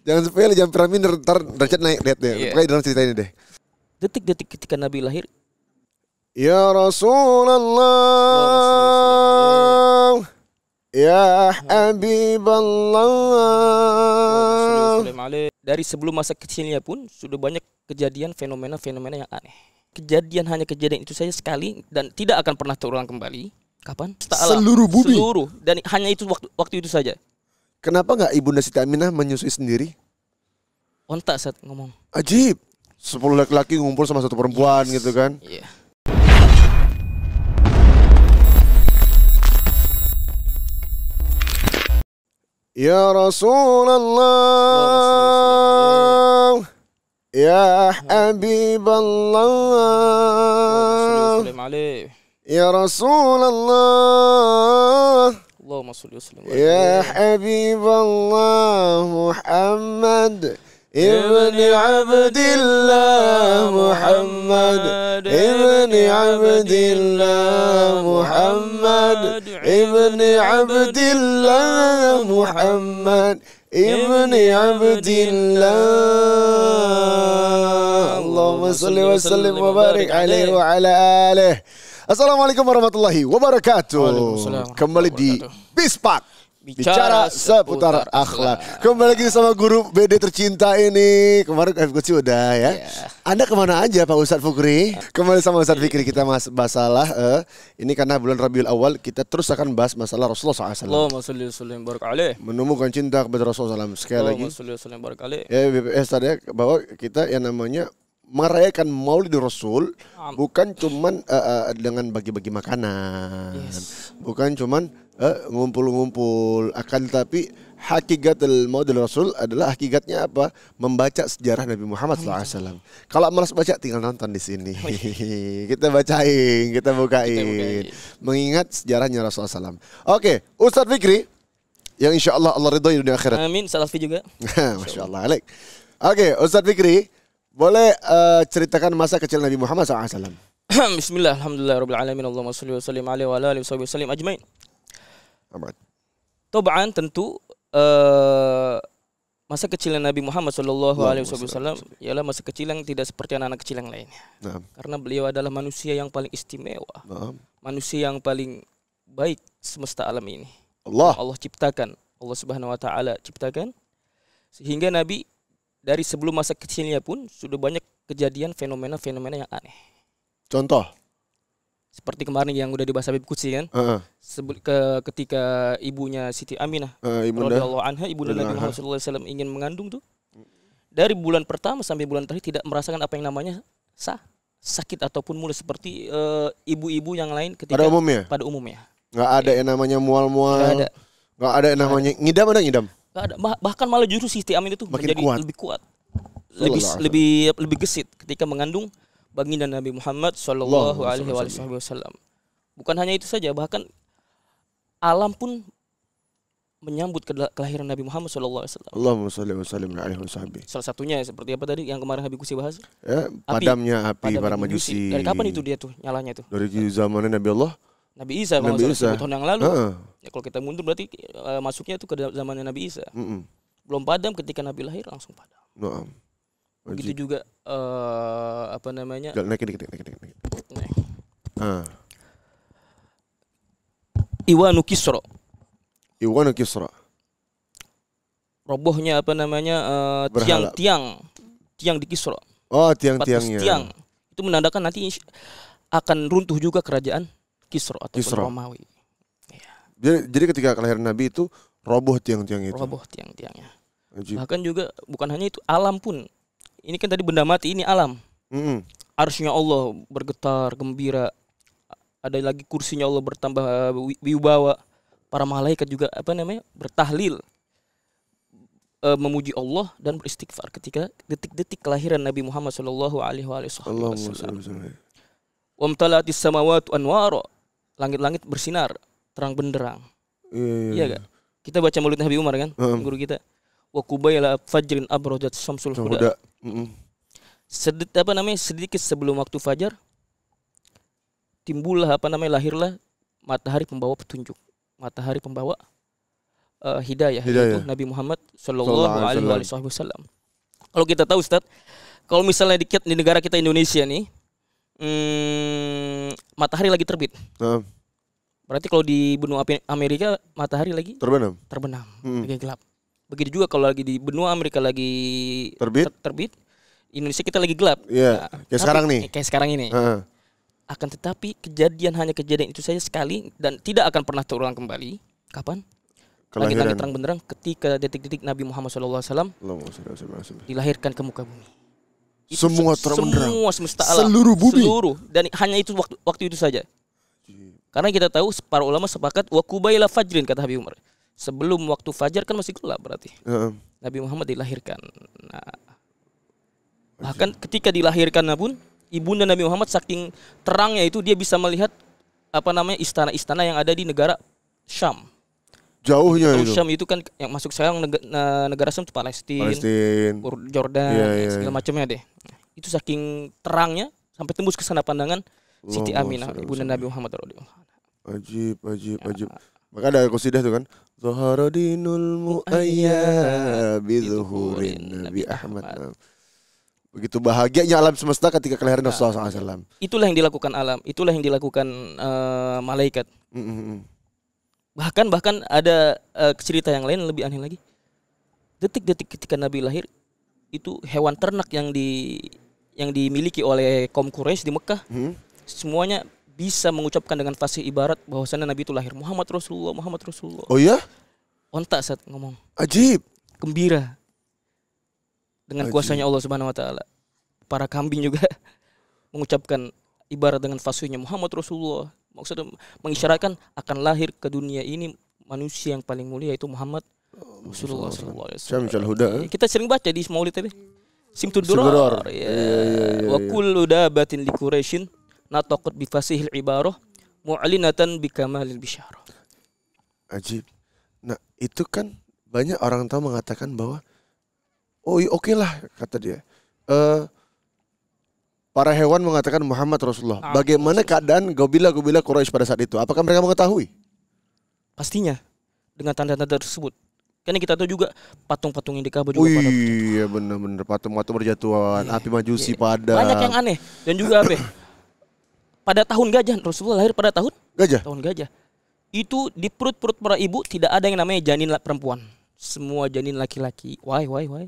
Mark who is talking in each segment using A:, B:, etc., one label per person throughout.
A: Jangan sepele, jangan piramid, ntar derajat naik, lihat deh.
B: Iya.
A: Pokoknya dalam cerita ini deh.
B: Detik-detik ketika Nabi lahir.
A: Ya Rasulullah, ya Habiballah.
B: Dari sebelum masa kecilnya pun sudah banyak kejadian fenomena-fenomena yang aneh. Hanya kejadian itu saja sekali dan tidak akan pernah terulang kembali. Kapan?
A: Seluruh bumi.
B: Seluruh, dan hanya itu waktu itu saja.
A: Kenapa nggak Ibunda Siti Aminah menyusui sendiri?
B: Ontak saat ngomong.
A: Ajib. 10 laki-laki ngumpul sama satu perempuan gitu kan.
B: Iya.
A: Ya Rasulullah, ya Habiballah, ya Rasulullah, ya Habiballah Muhammad ibn Abdillah Muhammad ibn Abdillah Muhammad ibn Abdillah Muhammad ibn Abdillah. Allahumma salli wa sallim wa barik alaihi wa ala alihi. Assalamualaikum warahmatullahi wabarakatuh. Kembali di Bispak, bicara seputar akhlak. Kembali lagi sama guru BD tercinta ini. Kemarin FGC udah ya. Anda kemana aja Pak Ustadz Fukri? Kembali sama Ustadz Fikri, kita masalah ini karena bulan Rabiul Awal, kita terus akan bahas masalah Rasulullah SAW.
B: Allahumma sholli wa sallim barik alaihi.
A: Menumbuhkan cinta kepada Rasulullah SAW. Sekali lagi.
B: Allahumma sholli wa sallim barik alaihi.
A: Ya BPS tadi bahwa kita yang namanya merayakan Maulid Rasul bukan cuman dengan bagi-bagi makanan, bukan cuman ngumpul-ngumpul, akan tapi hakikatul Maulid Rasul adalah hakikatnya apa? Membaca sejarah Nabi Muhammad SAW. Kalau malas baca tinggal nonton di sini. Kita bacain, kita bukain, mengingat sejarahnya Rasulullah SAW. Oke, Ustadz Fikri, yang insya Allah Allah ridhoi dunia akhirat.
B: Amin, salafi juga.
A: Masya Allah, alaik. Oke, Ustadz Fikri, boleh ceritakan masa kecil Nabi Muhammad SAW?
B: Bismillah, alhamdulillah, rabbil alamin, Allahumma sholli wa sallim alaihi wa ala alihi wa sallim ajmain. Tobaan tentu masa kecil Nabi Muhammad SAW ialah masa kecil yang tidak seperti anak-anak kecil yang lainnya. Karena beliau adalah manusia yang paling istimewa, manusia yang paling baik semesta alam ini. Allah ciptakan, Allah Subhanahu Wa Taala ciptakan, sehingga Nabi dari sebelum masa kecilnya pun sudah banyak kejadian fenomena-fenomena yang aneh.
A: Contoh?
B: Seperti kemarin yang udah dibahas Habib Qudsi kan? Ketika ibunya Siti Aminah radhiyallahu anha, ibunda Nabi Muhammad SAW ingin mengandung tuh. Dari bulan pertama sampai bulan terakhir tidak merasakan apa yang namanya sakit ataupun mual seperti ibu-ibu yang lain ketika pada umumnya. Nggak
A: ada yang namanya mual-mual. Nggak ada yang namanya ngidam, ada ngidam?
B: Ada, bahkan malah justru Siti Aminah itu menjadi lebih kuat, lebih gesit ketika mengandung baginda Nabi Muhammad Shallallahu Alaihi Wasallam. Bukan hanya itu saja, bahkan alam pun menyambut kelahiran Nabi Muhammad Shallallahu Alaihi Wasallam.
A: Allahumma sholli wa sallim alaihi wasallam.
B: Salah satunya seperti apa tadi yang kemarin Habib Qudsi bahas?
A: Padamnya api para majusi.
B: Dari kapan itu dia tuh nyalanya tuh?
A: Dari zamannya Nabi Allah.
B: Nabi Isa, Nabi Isa. 1000 tahun yang lalu. Ya, kalau kita mundur berarti masuknya itu ke zamannya Nabi Isa. Belum padam ketika Nabi lahir langsung padam. Begitu juga apa namanya?
A: Naik.
B: Iwanu Kisra. Robohnya apa namanya? Tiang di Kisra.
A: Oh, tiang-tiangnya.
B: Tiang. Itu menandakan nanti akan runtuh juga kerajaan Kisra atau Romawi. Ya.
A: Jadi ketika kelahiran Nabi itu roboh tiang-tiang itu.
B: Roboh tiang-tiangnya. Bahkan juga bukan hanya itu, alam pun. Ini kan tadi benda mati, ini alam. Arsy-Nya Allah bergetar, gembira. Ada lagi kursinya Allah bertambah wibawa. Para malaikat juga bertahlil, memuji Allah dan beristighfar ketika detik-detik kelahiran Nabi Muhammad Shallallahu Alaihi Wasallam. Wamtalatis samawati anwara. Langit-langit bersinar terang benderang. Iya gak? Kita baca Maulid Nabi Umar kan, guru kita. Wa qubayla fajrin abrajat syamsul huda. Sedikit sebelum waktu fajar lahirlah matahari pembawa petunjuk. Matahari pembawa hidayah, yaitu Nabi Muhammad Sallallahu Alaihi Wasallam. Kalau kita tahu Ustaz, kalau misalnya di negara kita Indonesia nih, matahari lagi terbit. Berarti kalau di benua Amerika matahari lagi terbenam, lagi gelap. Begitu juga kalau lagi di benua Amerika lagi terbit, Indonesia kita lagi gelap.
A: Iya, kayak sekarang nih.
B: Kayak sekarang ini. Akan tetapi hanya kejadian itu saja sekali dan tidak akan pernah terulang kembali. Kapan? Langit-langit terang benderang ketika detik-detik Nabi Muhammad SAW dilahirkan ke muka bumi. Itu semua terang benderang. Semua semesta alam. Seluruh bumi. Dan hanya itu waktu itu saja. Karena kita tahu para ulama sepakat wa qubaila fajrin, kata Habib Umar. Sebelum waktu fajar kan masih gelap berarti. Nabi Muhammad dilahirkan. Nah, bahkan ketika dilahirkan pun ibunda Nabi Muhammad saking terangnya itu dia bisa melihat istana-istana yang ada di negara Syam.
A: Jauhnya itu.
B: Syam itu kan yang masuk sekarang negara Syam itu Palestina, Jordan, segala macamnya deh. Itu saking terangnya sampai tembus ke sana pandangan Siti Aminah ibunda Nabi Muhammad radhiyallahu anha.
A: Ajib. Maka ada qasidah tuh kan. Zahara dinul mu'ayya bi zuhurin Nabi Ahmad. Begitu bahagianya alam semesta ketika kelahiran Rasulullah SAW.
B: Itulah yang dilakukan alam, itulah yang dilakukan malaikat. Bahkan ada cerita yang lain lebih aneh lagi. Detik-detik ketika Nabi lahir, itu hewan ternak yang dimiliki oleh kaum Quraisy di Mekah, semuanya bisa mengucapkan dengan fasih ibarat bahwasannya Nabi itu lahir Muhammad Rasulullah.
A: Oh ya?
B: Ontak saat ngomong.
A: Ajib.
B: Gembira dengan kuasanya Allah Subhanahu Wa Taala. Para kambing juga mengucapkan ibarat dengan fasihnya Muhammad Rasulullah. Maksudnya mengisyaratkan akan lahir ke dunia ini manusia yang paling mulia, yaitu Muhammad Rasulullah SAW. Kita sering baca di Maulid tadi. Simtud Durar. Wa kullu dabatin li Quraisyin nataqat bi fasihil ibarah mu'linatan bi kamalil bisyarah.
A: Ajib. Nah, itu kan banyak orang tahu mengatakan bahwa oke lah kata dia. Para hewan mengatakan Muhammad Rasulullah. Bagaimana keadaan gobila Quraisy pada saat itu? Apakah mereka mengetahui?
B: Pastinya dengan tanda-tanda tersebut. Karena kita tahu juga patung-patung yang di Ka'bah juga pada
A: iya benar-benar patung-patung berjatuhan, api majusi pada.
B: Banyak yang aneh dan juga pada tahun gajah, Rasulullah lahir pada tahun gajah. Itu di perut-perut para ibu tidak ada yang namanya janin perempuan. Semua janin laki-laki. Why?
A: Why,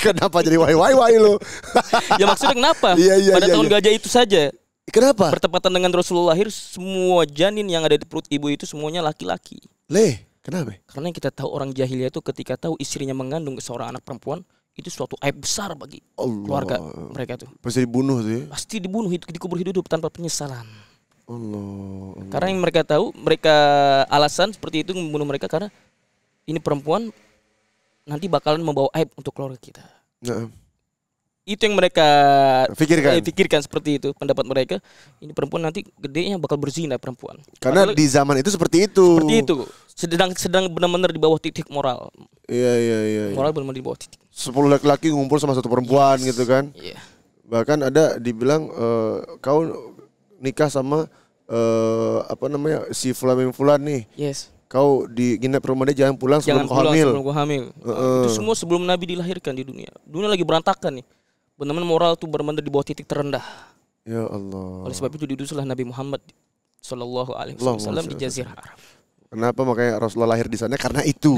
A: kenapa jadi why lo?
B: Ya maksudnya kenapa? Pada tahun gajah itu saja.
A: Kenapa?
B: Bertepatan dengan Rasulullah lahir, semua janin yang ada di perut ibu itu semuanya laki-laki.
A: Kenapa?
B: Karena kita tahu orang jahiliyah itu ketika tahu istrinya mengandung seorang anak perempuan, itu suatu aib besar bagi keluarga mereka tuh.
A: Pasti dibunuh tuh ya?
B: Pasti dibunuh, dikubur hidup tanpa penyesalan.
A: Allah.
B: Karena yang mereka tahu, mereka alasan seperti itu membunuh mereka karena ini perempuan nanti bakalan membawa aib untuk keluarga kita. Itu yang mereka pikirkan seperti itu, pendapat mereka. Ini perempuan nanti gedenya bakal berzina perempuan.
A: Karena padahal di zaman itu seperti itu.
B: Sedang benar-benar di bawah titik moral.
A: Iya.
B: Moral benar-benar di bawah titik.
A: 10 laki-laki ngumpul sama satu perempuan gitu kan.
B: Iya.
A: Bahkan ada dibilang kau nikah sama si fulan nih.
B: Yes.
A: Kau nginep rumah dia, jangan pulang sebelum kau hamil.
B: Itu semua sebelum Nabi dilahirkan di dunia. Dunia lagi berantakan nih. Benar-benar moral tuh benar-benar di bawah titik terendah.
A: Ya Allah.
B: Oleh sebab itu diutuslah Nabi Muhammad Sallallahu Alaihi Wasallam di Jazirah Arab.
A: Kenapa makanya Rasulullah lahir di sana? Karena itu.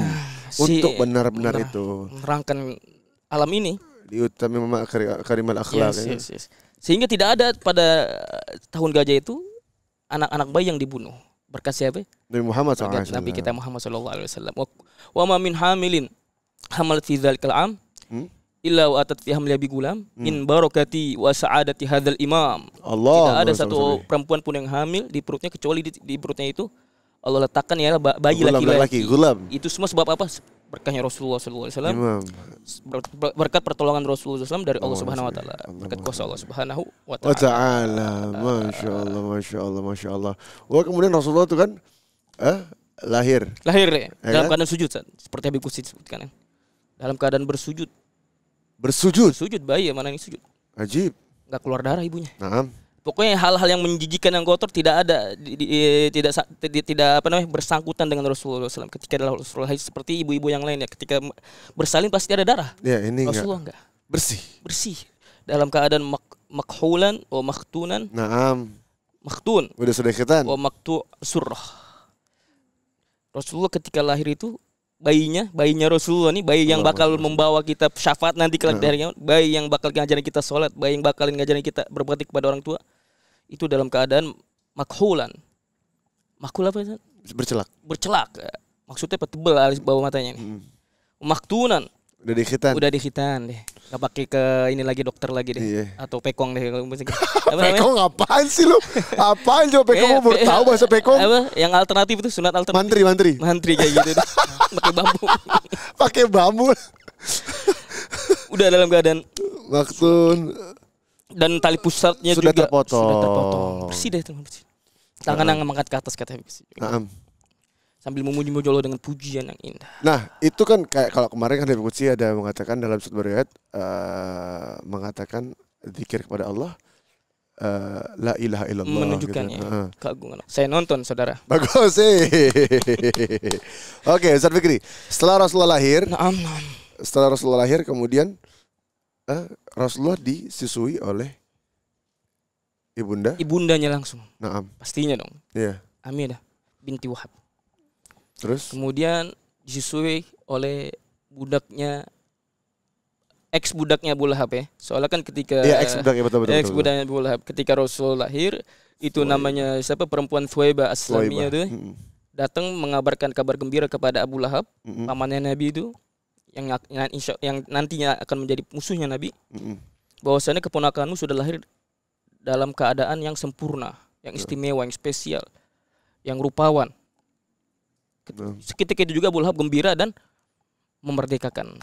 A: Untuk benar-benar itu
B: menerangkan alam ini.
A: Diutami mama karimal akhlak.
B: Yes. Sehingga tidak ada pada tahun gajah itu anak-anak bayi yang dibunuh. Berkat siapa?
A: Nabi Muhammad SAW.
B: Nabi kita Muhammad SAW. Wa ma min hamilin hamalat fi dzalikal am illa wa atat fi hamliha bi gulam min barakati wa sa'adati hadzal imam. Tidak ada satu perempuan pun yang hamil di perutnya kecuali di perutnya itu Allah letakkan ya bayi laki-laki. Itu semua sebab apa? Berkahnya Rasulullah SAW. Berkat pertolongan Rasulullah SAW dari Allah Subhanahu Wa Taala. Berkat kuasa Allah Subhanahu Wa Taala.
A: Masya Allah. Wah, kemudian Rasulullah itu kan lahir
B: ya. Dalam keadaan sujud, seperti Habib Qudsi disebutkan. Dalam keadaan bersujud bayi ya, mana yang sujud.
A: Ajib.
B: Gak keluar darah ibunya. Pokoknya hal-hal yang menjijikan yang kotor tidak ada, tidak apa namanya bersangkutan dengan Rasulullah SAW. Ketika Rasulullah seperti ibu-ibu yang lainnya, ketika bersalin pasti ada darah.
A: Ya, ini
B: Rasulullah enggak.
A: Bersih.
B: Dalam keadaan makhulan, maktunan.
A: Naam.
B: Maktun.
A: Sudah khitan.
B: Maktu surah. Rasulullah ketika lahir itu bayinya Rasulullah nih, bayi yang bakal membawa kita syafaat nanti kelak dari kiamat, bayi yang bakal ngajarin kita sholat, bayi yang bakal ngajarin kita berbakti kepada orang tua, itu dalam keadaan makhulan. Makhul apa itu? Bercelak. Maksudnya tebel alis bawah matanya nih. Maktunan. Udah dikhitan deh. Gak pakai ke ini lagi dokter lagi deh. Iya. Atau pekong deh.
A: Pekong apaan sih lu? Apaan coba pekong? Mau tahu bahasa pekong?
B: Apa? Yang alternatif itu sunat alternatif. Mantri kayak gitu deh. Pakai bambu. Udah dalam keadaan
A: maktun.
B: Dan tali pusatnya
A: sudah
B: juga
A: terpotong.
B: Bersih deh teman. Tangan yang mengangkat ke atas katanya. Sambil memuji-muji Allah dengan pujian yang indah.
A: Nah, itu kan kayak kalau kemarin kan Habib Qudsi ada mengatakan dalam surat Bariyat mengatakan zikir kepada Allah la ilaha illallah,
B: menunjukkan gitu. Keagungan. Saya nonton, saudara.
A: Bagus sih. Oke, Ustaz Fikri. Setelah Rasulullah lahir, kemudian Rasulullah disusui oleh
B: ibundanya langsung.
A: Naam.
B: Pastinya dong.
A: Iya.
B: Aminah binti Wahab.
A: Terus?
B: Kemudian disusui oleh ex budaknya Abu Lahab ya. Soalnya kan ketika
A: ex budaknya
B: Abu Lahab ketika Rasul lahir itu namanya siapa, perempuan Thuwaibah Aslamiyah itu datang mengabarkan kabar gembira kepada Abu Lahab, pamannya Nabi itu yang nantinya akan menjadi musuhnya Nabi. Bahwasanya keponakanmu sudah lahir dalam keadaan yang sempurna, yang istimewa, yang spesial, yang rupawan. Seketika itu juga Abu Lahab gembira dan memerdekakan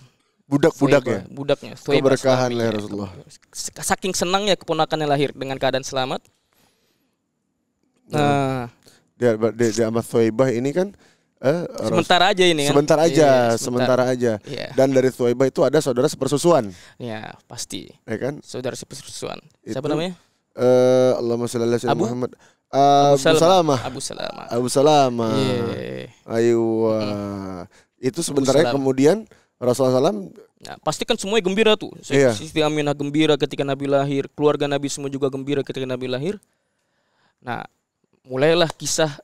B: budaknya.
A: Keberkahan Rasulullah.
B: Saking senangnya keponakannya lahir dengan keadaan selamat. Nah,
A: dia Ahmad Thuwaibah ini kan
B: sementara aja ini kan.
A: Sementara aja.
B: Yeah.
A: Dan dari Thuwaibah itu ada saudara sepersusuan.
B: Ya, pasti.
A: Ya kan?
B: Saudara sepersusuan. Siapa namanya?
A: Allahumma shalli ala sayyidina Muhammad.
B: Abu Salamah.
A: Ayo. Itu sebenarnya kemudian Rasulullah SAW.
B: Nah, pasti kan semuanya gembira tuh. Siti Aminah gembira ketika Nabi lahir, keluarga Nabi semua juga gembira ketika Nabi lahir. Nah, mulailah kisah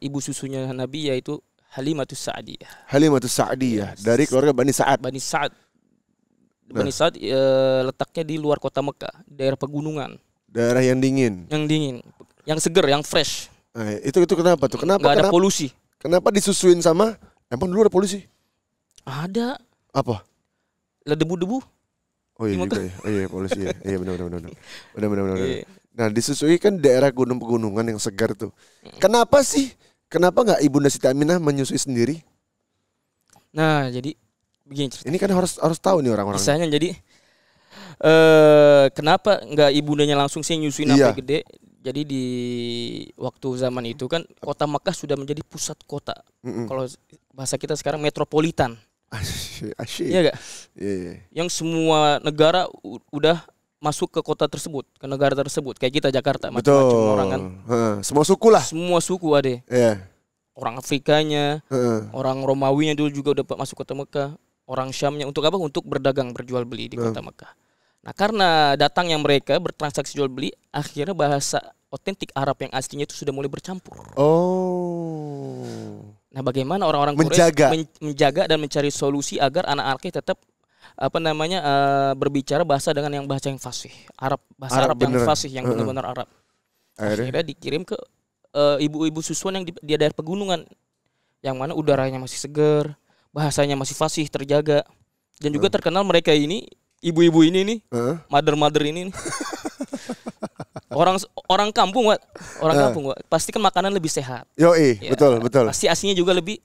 B: ibu susunya Nabi, yaitu Halimatus Sa'diyah. Dari keluarga Bani Sa'ad. Bani Sa'ad letaknya di luar kota Mekah, daerah pegunungan.
A: Daerah yang dingin.
B: Yang seger, yang fresh.
A: Nah, itu kenapa tuh?
B: Nggak ada polusi.
A: Kenapa disusuin sama? Emang dulu ada polusi?
B: Ada.
A: Apa?
B: Debu-debu.
A: Oh iya juga ya. Oh iya, polusi ya. Iya benar. Iya. Nah, disusui kan daerah gunung pegunungan yang segar tuh. Kenapa sih? Kenapa nggak Ibunda Siti Aminah menyusui sendiri?
B: Nah, jadi begini cerita.
A: Ini kan harus tahu nih orang-orang.
B: Misalnya jadi kenapa nggak ibundanya langsung sih nyusuin sampai gede? Jadi di waktu zaman itu kan kota Makkah sudah menjadi pusat kota. Kalau bahasa kita sekarang metropolitan. Iya gak?
A: Yeah.
B: Yang semua negara udah masuk ke kota tersebut, ke negara tersebut. Kayak kita Jakarta, macam-macam orang kan.
A: Semua suku lah.
B: Semua suku ada.
A: Yeah.
B: Orang Afrikanya, orang Romawinya dulu juga udah masuk kota Mekah. Orang Syamnya untuk apa? Untuk berdagang, berjual beli di kota Mekah. Nah, karena datangnya mereka bertransaksi jual beli, akhirnya bahasa otentik Arab yang aslinya itu sudah mulai bercampur.
A: Oh.
B: Nah, bagaimana orang-orang Quraisy menjaga dan mencari solusi agar anak-anaknya tetap berbicara bahasa dengan bahasa yang fasih, bahasa Arab yang fasih, yang benar-benar Arab. Akhirnya dikirim ke ibu-ibu susuan yang di daerah pegunungan, yang mana udaranya masih segar, bahasanya masih fasih, terjaga, dan juga terkenal mereka ini. Ibu-ibu ini nih, mother ini nih. orang kampung, pasti kan makanan lebih sehat.
A: Yoi, ya, betul.
B: Pasti aslinya juga lebih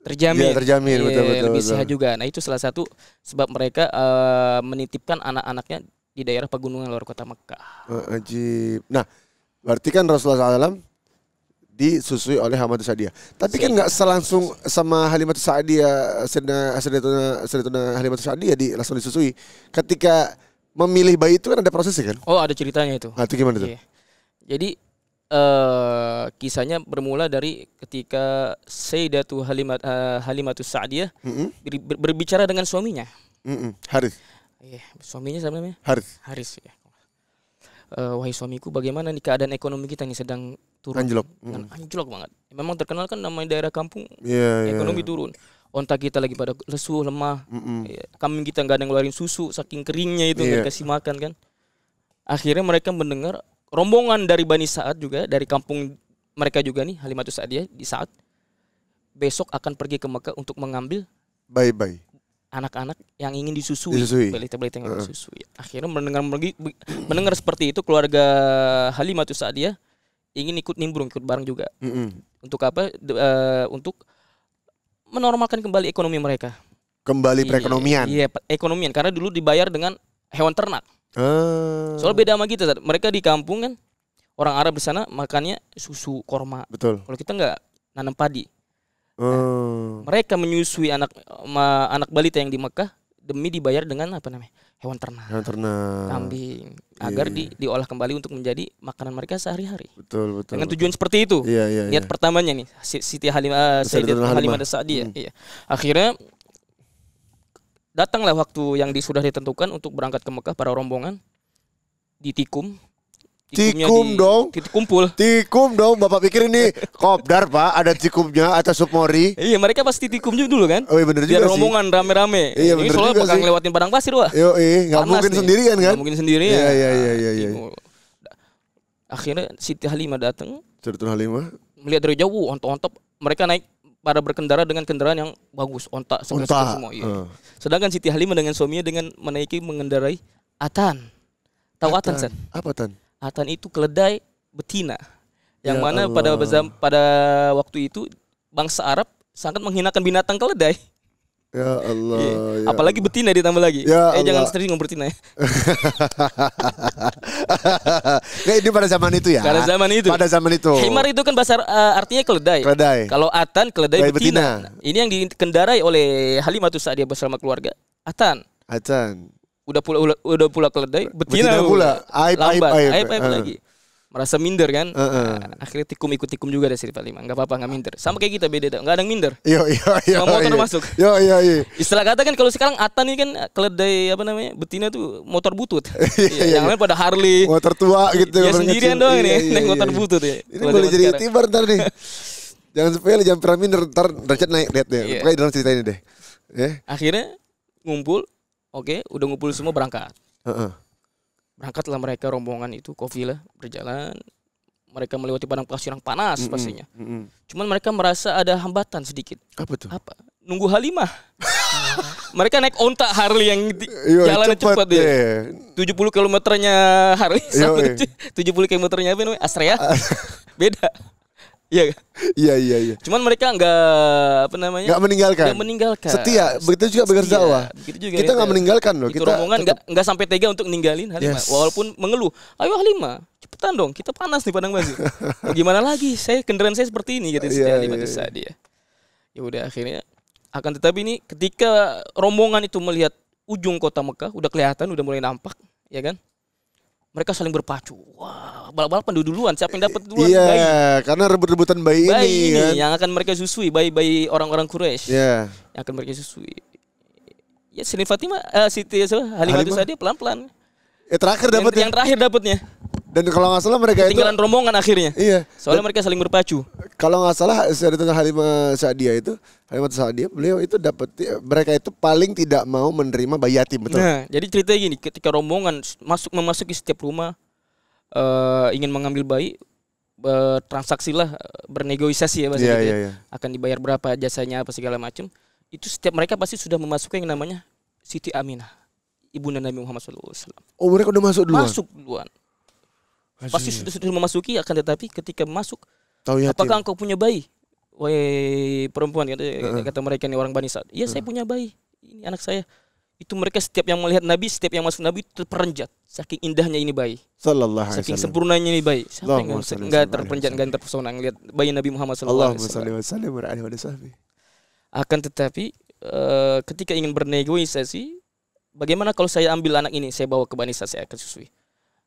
B: terjamin.
A: Ya, terjamin, betul.
B: Lebih sehat juga. Nah, itu salah satu sebab mereka menitipkan anak-anaknya di daerah pegunungan luar kota Mekah.
A: Ajib. Nah, berarti kan Rasulullah SAW disusui oleh Halimatus Sa'diyah. Tapi kan nggak selangsung sama Halimatus Sa'diyah, Sayyidatuna Halimatus Sa'diyah langsung disusui. Ketika memilih bayi itu kan ada prosesnya kan?
B: Oh, ada ceritanya itu.
A: Nah, itu gimana tuh?
B: Iya. Jadi kisahnya bermula dari ketika Sayyidatu Halimatus Sa'diyah berbicara dengan suaminya.
A: Haris.
B: Iya, suaminya siapa namanya?
A: Haris
B: Ya. Wahai suamiku, bagaimana nih keadaan ekonomi kita nih sedang turun. Anjlok banget. Memang terkenal kan namanya daerah kampung. Ekonomi turun. Onta kita lagi pada lesu, lemah. Kambing kita nggak ada yang ngeluarin susu saking keringnya itu, nggak kasih makan kan. Akhirnya mereka mendengar rombongan dari Bani Sa'ad juga, dari kampung mereka juga nih, Halimatus Sa'diyah di Sa'ad, besok akan pergi ke Mekah untuk mengambil bayi-bayi, anak-anak yang ingin disusui. Balita-balita yang disusui. Akhirnya mendengar seperti itu, keluarga Halimatus Sa'diyah ingin ikut nimbrung, ikut bareng juga. Untuk apa? Untuk menormalkan kembali ekonomi mereka.
A: Kembali perekonomian.
B: Iya, ekonomian. Karena dulu dibayar dengan hewan ternak. Soal beda sama kita. Mereka di kampung kan, orang Arab di sana makannya susu, korma.
A: Betul.
B: Kalau kita nggak nanam padi. Mereka menyusui anak balita yang di Mekah demi dibayar dengan apa namanya, hewan ternak, kambing, agar diolah kembali untuk menjadi makanan mereka sehari-hari.
A: Betul.
B: Dengan tujuan seperti itu. Niat pertamanya nih Siti Halimah Sa'diyah. Iya. Akhirnya datanglah waktu yang sudah ditentukan untuk berangkat ke Mekah para rombongan, ditikum.
A: Tikum dong, Bapak pikir ini kopdar Pak, ada tikumnya atas Supmori.
B: Iya, mereka pasti tikum dulu kan.
A: Oh iya bener juga sih.
B: Rombongan rame-rame.
A: Iya bener juga sih.
B: Soalnya bakal ngelewatin padang pasir wah.
A: Gak mungkin sendirian kan.
B: Gak mungkin sendirian.
A: Iya.
B: Akhirnya Siti Halimah datang.
A: Siti Halimah
B: melihat dari jauh onta-onta mereka naik pada berkendara dengan kendaraan yang bagus, onta semua. Iya. Sedangkan Siti Halimah dengan suaminya dengan mengendarai Atan. Tahu Atan, San?
A: Apa Tan?
B: Atan itu keledai betina yang mana pada waktu itu bangsa Arab sangat menghinakan binatang keledai.
A: Ya Allah.
B: Ya apalagi betina ditambah lagi. Jangan tersinggung betina ya.
A: Nah, ini pada zaman itu ya.
B: Pada zaman itu. Himar itu kan bahasa artinya keledai. Kalau Atan keledai betina. Ini yang dikendarai oleh Halimatus Sa'diyah bersama keluarga. Atan. Udah pula keledai betina pula. Aib lagi. Merasa minder kan. Akhirnya ikut tikum juga dari Siti Halimah. Enggak apa-apa, enggak minder. Sama kayak kita beda, enggak ada yang minder.
A: Iya.
B: Motor masuk.
A: Iya.
B: Istilah kata kan kalau sekarang Atan ini kan keledai betina tuh motor butut. Yang lain pada Harley.
A: Motor tua gitu.
B: Ya sendirian doang nih naik motor butut ya.
A: Ini boleh jadi tibar ntar nih. Jangan sepele, jangan pernah minder, ntar derajat naik, lihat deh. Pokoknya dalam cerita ini deh.
B: Akhirnya ngumpul. Oke, udah ngumpul semua berangkat. Berangkatlah mereka rombongan itu, kafilah berjalan. Mereka melewati padang pasir yang panas pastinya. Cuman mereka merasa ada hambatan sedikit.
A: Apa tuh?
B: Nunggu Halimah. Mereka naik onta Harley yang jalannya cepat deh. 70 kilometernya Harley sama 70 kilometernya Astrea. Beda. Iya. Cuman mereka enggak meninggalkan.
A: Setia, begitu juga berdakwah. Kita enggak meninggalkan loh.
B: Kita rombongan enggak sampai tega untuk ninggalin Halimah. Walaupun mengeluh, "Ayo Halimah, cepetan dong, kita panas nih padang pasir." Gimana lagi? Kendaraan saya seperti ini kata Siti Halimah Sa'diyah. Ya udah akhirnya tetapi ini ketika rombongan itu melihat ujung kota Mekah udah kelihatan, udah mulai nampak, ya kan? Mereka saling berpacu. Wah, balap-balapan duluan. Siapa yang dapat duluan bayi?
A: Iya, karena rebut-rebutan bayi ini kan.
B: Yang akan mereka susui, bayi-bayi orang-orang Quraisy.
A: Iya.
B: Yang akan mereka susui. Ya Siti Halimah Sa'diyah pelan-pelan.
A: Terakhir dapatnya.
B: Yang terakhir dapatnya.
A: Dan kalau nggak salah mereka
B: ketinggalan rombongan akhirnya.
A: Iya.
B: Soalnya mereka saling berpacu.
A: Kalau nggak salah Sayyidatina Halimah Sa'diyah beliau itu mereka itu paling tidak mau menerima bayi yatim, betul.
B: Nah, jadi ceritanya gini, ketika rombongan memasuki setiap rumah ingin mengambil bayi, transaksilah bernegosiasi ya bahasa gitu. Iya. Akan dibayar berapa jasanya apa segala macam. Itu setiap mereka pasti sudah memasuki yang namanya Siti Aminah, ibunda Nabi Muhammad SAW.
A: Oh, mereka udah masuk duluan.
B: Masuk duluan. Pasti sudah memasuki, akan tetapi ketika masuk,
A: yatim.
B: Apakah engkau punya bayi? Wahai perempuan, kata mereka ini orang Bani Sa'd. Iya, saya punya bayi. Ini anak saya. Itu mereka setiap yang melihat Nabi, setiap yang masuk Nabi terperanjat. Saking indahnya ini bayi.
A: Sallallahu alaihi wasallam.
B: Saking sempurnanya ini bayi. Siapa yang enggak terperanjat, enggak terpesona ngelihat bayi Nabi Muhammad sallallahu alaihi wasallam. Akan tetapi ketika ingin bernegosiasi, bagaimana kalau saya ambil anak ini, saya bawa ke Bani Sa'ad, saya akan susui.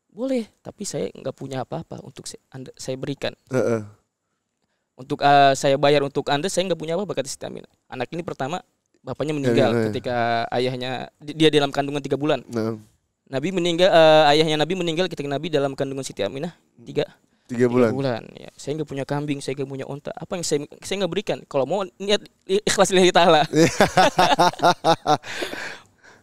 B: Boleh, tapi saya nggak punya apa-apa untuk saya berikan. Untuk saya bayar untuk Anda, saya nggak punya apa-apa, kata Siti Aminah. Anak ini pertama, bapaknya meninggal ketika ayahnya, dia dalam kandungan 3 bulan. Nabi meninggal, ayahnya Nabi meninggal ketika Nabi dalam kandungan Siti Aminah 3 bulan. Ya, saya nggak punya kambing, saya nggak punya unta. Apa yang saya nggak berikan? Kalau mau niat ikhlas lillahi ta'ala.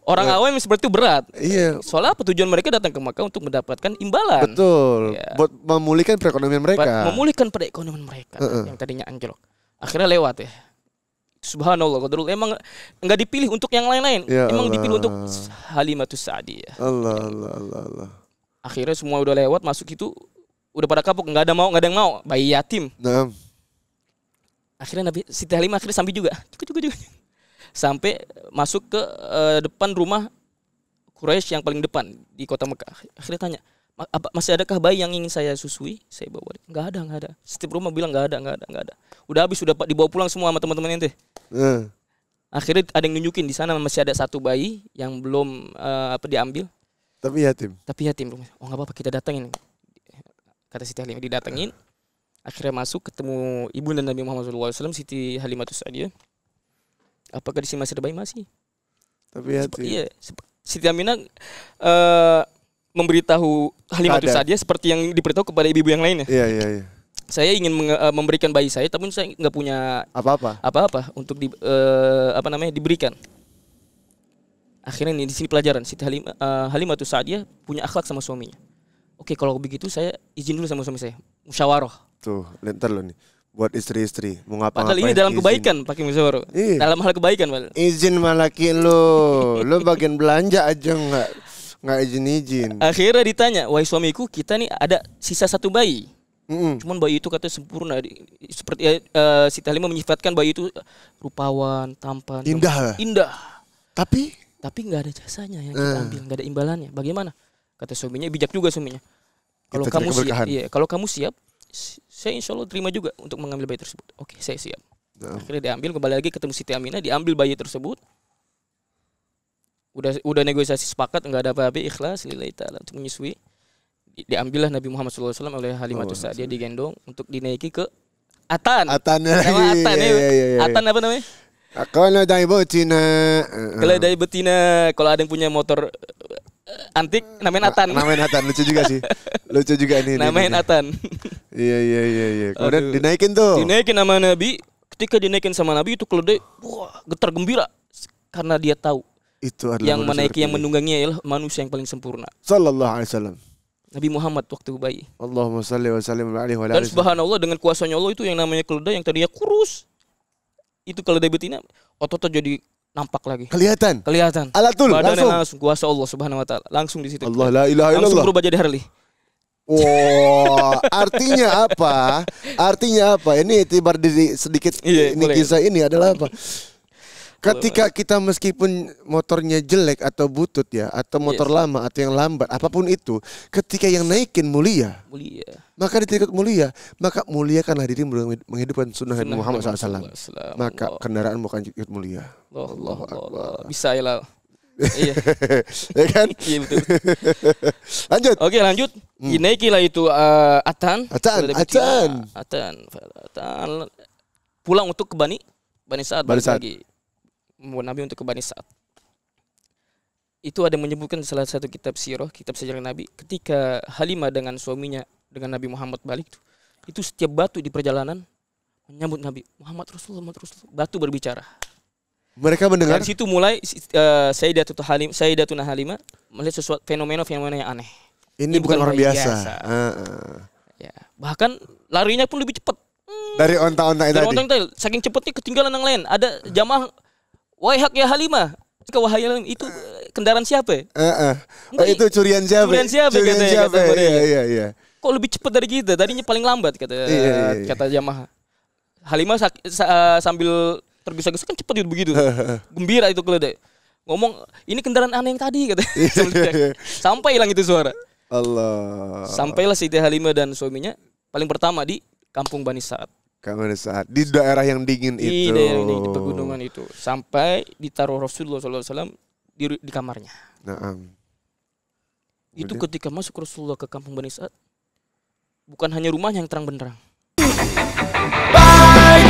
B: Orang awam seperti itu berat.
A: Iya.
B: Soalnya apa, tujuan mereka datang ke Makkah untuk mendapatkan imbalan.
A: Betul.
B: Ya.
A: Buat memulihkan perekonomian mereka.
B: Memulihkan perekonomian mereka yang tadinya anjlok. Akhirnya lewat ya. Subhanallah, qadarullah. Emang enggak dipilih untuk yang lain-lain.
A: Ya
B: Emang
A: Allah.
B: dipilih untuk Halimatus Sa'diyah.
A: Allah.
B: Akhirnya semua udah lewat, masuk itu udah pada kapok, enggak ada yang mau, bayi yatim.
A: Nah.
B: Akhirnya Siti Halimah akhirnya sampai juga. Sampai masuk ke depan rumah Quraisy yang paling depan di kota Mekah. Akhirnya tanya, masih adakah bayi yang ingin saya susui? Saya bawa. Enggak ada. Setiap rumah bilang enggak ada. Udah habis, udah dibawa pulang semua sama teman-teman ente. Akhirnya ada yang nunjukin di sana masih ada satu bayi yang belum diambil. Tapi yatim. Oh enggak apa-apa, kita datangin. Kata Siti Halimah, didatengin. Akhirnya masuk ketemu ibunda Nabi Muhammad SAW, Siti Halimatus Sa'diyah. Apakah di sini masih ada bayi? Masih.
A: Tapi yatim.
B: Iya. Siti Aminah memberitahu Halimatus Sa'diyah seperti yang diberitahu kepada ibu-ibu yang lainnya.
A: Iya.
B: Saya ingin memberikan bayi saya, tapi saya nggak punya apa-apa untuk diberikan. Akhirnya di sini pelajaran, Siti Halimatus Sa'diyah punya akhlak sama suaminya. Oke, kalau begitu saya izin dulu sama suami saya, musyawarah. Tuh,
A: lentar lo nih. Buat istri-istri mau ngapa-ngapain.
B: Padahal ini dalam kebaikan pakai musyawarah. Dalam hal kebaikan, Pak.
A: Izin malaki lo bagian belanja aja nggak izin.
B: Akhirnya ditanya, wahai suamiku, kita nih ada sisa satu bayi. Cuman bayi itu katanya sempurna. Seperti Siti Halimah menyifatkan bayi itu rupawan, tampan, indah. Tapi nggak ada jasanya yang kita ambil, nggak ada imbalannya. Bagaimana? Kata suaminya, bijak juga suaminya. Kalau kamu siap, saya insya Allah terima juga untuk mengambil bayi tersebut. Oke, saya siap. Akhirnya diambil, kembali lagi ketemu Siti Aminah, diambil bayi tersebut. Udah negosiasi sepakat, nggak ada apa-apa, ikhlas lillahi ta'ala untuk menyusui. Diambillah Nabi Muhammad SAW oleh Halimatus Sa'diyah, digendong untuk dinaiki ke Atan. Atan apa namanya? Keledai betina. Kalau ada yang punya motor antik namanya Atan.
A: Lucu juga sih. Lucu juga nih.
B: Namanya Atan.
A: Iya. Kemudian dinaikin tuh.
B: Dinaikin nama Nabi. Ketika dinaikin sama Nabi itu keledai getar gembira karena dia tahu itu adalah yang menaiki, yang menungganginya ialah manusia yang paling sempurna.
A: Sallallahu alaihi wasallam.
B: Nabi Muhammad waktu bayi.
A: Allahumma salli wa sallim alaihi wa
B: Dan subhanallah, dengan kuasanya Allah itu yang namanya keledai yang tadinya kurus, itu keledai betina otot jadi nampak lagi.
A: Kelihatan.
B: Alatul langsung kuasa Allah Subhanahu wa taala langsung di situ.
A: Allah la ilaha illallah.
B: Langsung berubah jadi Harley.
A: Artinya apa? Ini tibar diri sedikit. Kisah ini adalah apa? Ketika kita meskipun motornya jelek atau butut ya, atau motor lama atau yang lambat, apapun itu, ketika yang naikin mulia, maka ditikut mulia, maka muliakanlah diri menghidupkan sunnah Nabi Muhammad SAW. Maka kendaraan bukan ikut mulia.
B: Allah. Bisa ya lah. Iya.
A: Ya kan?
B: Iya betul.
A: Lanjut.
B: Oke, lanjut. Dinaikilah itu Atan. Pulang untuk ke Bani Sa'ad lagi. Membawa Nabi untuk ke Bani Sa'ad. Itu ada yang menyebutkan salah satu kitab sirah, kitab sejarah Nabi, ketika Halimah dengan suaminya, dengan Nabi Muhammad balik itu setiap batu di perjalanan menyambut Nabi Muhammad Rasulullah, batu berbicara.
A: Mereka mendengar.
B: Dari situ mulai Sayyidatuna Halimah melihat sesuatu fenomena yang aneh.
A: Ini bukan orang biasa.
B: Ya, bahkan larinya pun lebih cepat.
A: Dari onta-onta itu tadi.
B: Saking cepatnya ketinggalan yang lain. Ada jamaah, wahai hak ya Halimah. Wahai Halimah, itu kendaraan siapa?
A: Itu curian siapa? Iya.
B: Kok lebih cepat dari kita? Tadinya paling lambat kata jamaah. Halimah sambil tergesa-gesa kan cepat begitu. Gembira itu keledai. Ngomong, ini kendaraan aneh yang tadi kata. Sampai hilang itu suara.
A: Allah.
B: Sampailah Siti Halimah dan suaminya paling pertama di kampung Bani Sa'ad.
A: Di daerah yang dingin itu.
B: Di daerah yang dingin, di pegunungan itu. Sampai ditaruh Rasulullah SAW di kamarnya. Itu ketika masuk Rasulullah ke kampung Bani Sa'ad, bukan hanya rumahnya yang terang benderang. Baik